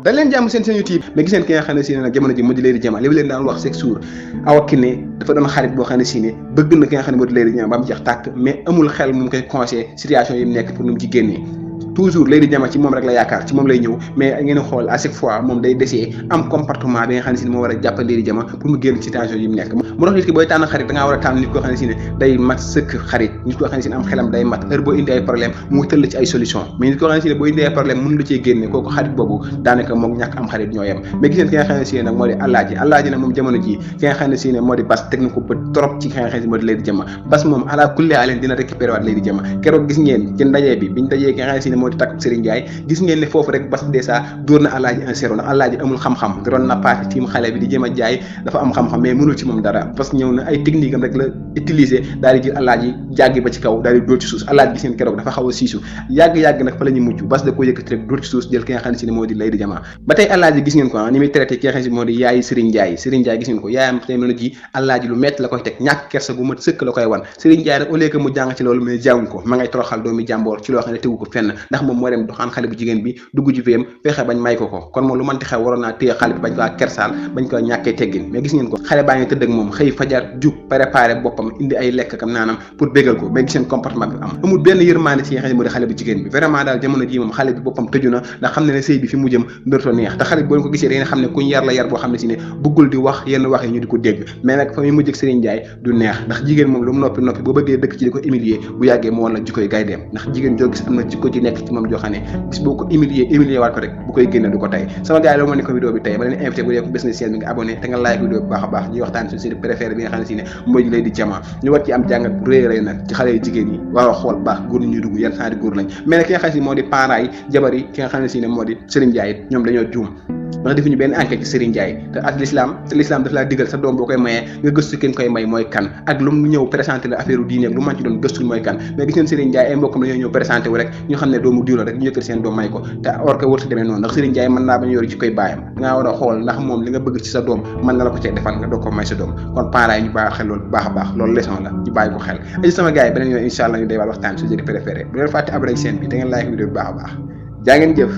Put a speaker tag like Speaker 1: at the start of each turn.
Speaker 1: da leen jàmm seen YouTube mais gis ngeen ki nga xam ne si ne nag jamono ji moo di Lady Diama li leen daan wax chaque jour Awa Kiné dafa doon xarit boo xam ne si ne bëgg na ki nga xam ne moo di Lady Diama ba mu jeex tàkk mais amul xel mu koy conseillé situation yi mu nekk pour nu mu ci génnee toujours Lady Diama ci moom rek la yaakaar ci moom lay ñëw mais ngeen xool à chaque fois moom day desee am comportement bi nga xam ne si ne moo war a jàppal Lady Diama pour mu génn situation yi mu nekk mu tax nit ki booy tànn xarit da ngaa war a tànn nit koo xam ne si ne day mat sëkk xarit nit koo xam ne si ne am xelam day mat heure boo indi ay problème mu tëll ci ay solution mais nit koo xam ne si ne boo indi ay problème mënu la cee génne kooku xarit boobu daanaka moom ñàkk am xarit ñoo yem mais gis ngeen ki nga xam ne si ne nag moo di Alaaji nag moom jamono ji ki nga xam ne si ne moo di Bas teg na ko bët trop ci ki nga xam ne si moo di Lady Diama Bas moom ala kulli aleen dina récupérer waat Lady Diama keroog gis ngeen ci ndaje bi biñ dajee ki nga xam ne si ne moo di takk Serigne Ndiaye gis ngeen ne foofu rek Bas dèjà dóor na Alaaji un zéro ndax Alaaji amul xam-xam doon na paati tiim xale bi di jéem a jaay dafa am xam-xam mais mënul ci moom dara parce que ñëw na ay technique am rek la utiliser daal di jël Alaaji jàggi ba ci kaw daal di dóor ci suuf Alaaji gis ngeen keroog dafa xaw a siisu yàgg-yàgg nag fa la ñu mujj Bas da ko yëkkati rek dóor ci suuf jël ki nga xam ne si ne moo di Lady Diama ba tey Alaaji gis ngeen ko ni muy traité ki nga xam ne si moo di yaayi Serigne Ndiaye gis ngeen ko yaayam tey mën a ji Alaaji lu metti la koy teg ñàkk kersa gu mat sëkk la koy wan Serigne Ndiaye nag au lieu que mu jàng ci loolu mais jàngu ko ma ngay toroxal doomi jàmboor ci loo xam ne tegu ko fenn ndax moom moo dem doxaan xale bu jigéen bi dugg ci VM fexe bañ may ko kon moom lu mënti xew waroon naa téye xale bi bañ ko kersaal bañ ko ñàkkee teggin mais gis ngeen ko xale baa ngi tëdd ak moom xëy fajar jug préparé boppam indi ay lekk kam naanam pour bégal ko mais gis ngeen comportement bi am amul benn yërmande ci nga xam ne moo di xale bu jigéen bi vraiment daal jamono ji moom xale bi boppam tëju na ndax xam ne ne sëy bi fi mu jëm ndërto neex te xale bi boo ko gisee da ngeen xam ne kuñ yar la yar boo xam ne si ne bëggul di wax yenn wax yi ñu di ko dégg mais nag fa muy mujj ak Serigne Ndiaye du neex ndax jigéen moom lu mu noppi boo bëggee dëkk ci di ko humilier bu yàggee mu woon la jikkoy gayndeem ndax jigéen joo gis am na jikko ci nekk ci moom joo xam ne bis boo ko humilier waat ko rek bu koy génne du ko tey sama gars yi loolu moo nekk vidéo bi tey ba leen invité bu dee ko business chaîne bi nga abonné te nga like vidéo bi baax a baax ñuy waxtaan suñu série préféré bi nga xam ne si ne mooy Lady Diama ñu war ci am jàngat bu rëy nag ci xale yu jigéen yi war a xool baax góor ñuy dugg yan xaari góor lañ mais nag ki nga xam ne si moo di parents yi jabar yi ki nga xam ne si ne moo di Serigne Ndiaye ñoom dañoo juum ndax defuñu benn enquête ci Serigne Ndiaye te ak l'islam daf laa digal sa doom boo koy mayee nga gëstu ki nga koy may mooy kan ak lu mu ñëw présenté la affaire u diine ak lu man ci doon gëstu mooy kan mais gis ngeen Serigne Ndiaye ay mbokkam dañoo ñëw présenté wu rek ñu xam ne doomu diw la rek ñu yëkkati seen doom may ko te or que wërta demee noonu ndax Serigne Ndiaye mën naa bañ yor ci koy baayam dangaa war a xool ndax moom li nga bëgg ci sa doom mën na la ko cee defal nga doog ko may sa doom kon parents yi ñu bàyyi xel loolu baax a baax loolu leçon la ñu bàyyi ko xel aji sama gars yi beneen yoon incha allah ñu day wàl waxtaan su jëri préféré bu leen fàtte abonné chaîne bi da ngeen like vidéo bi baax a baax jaa ngeen jëf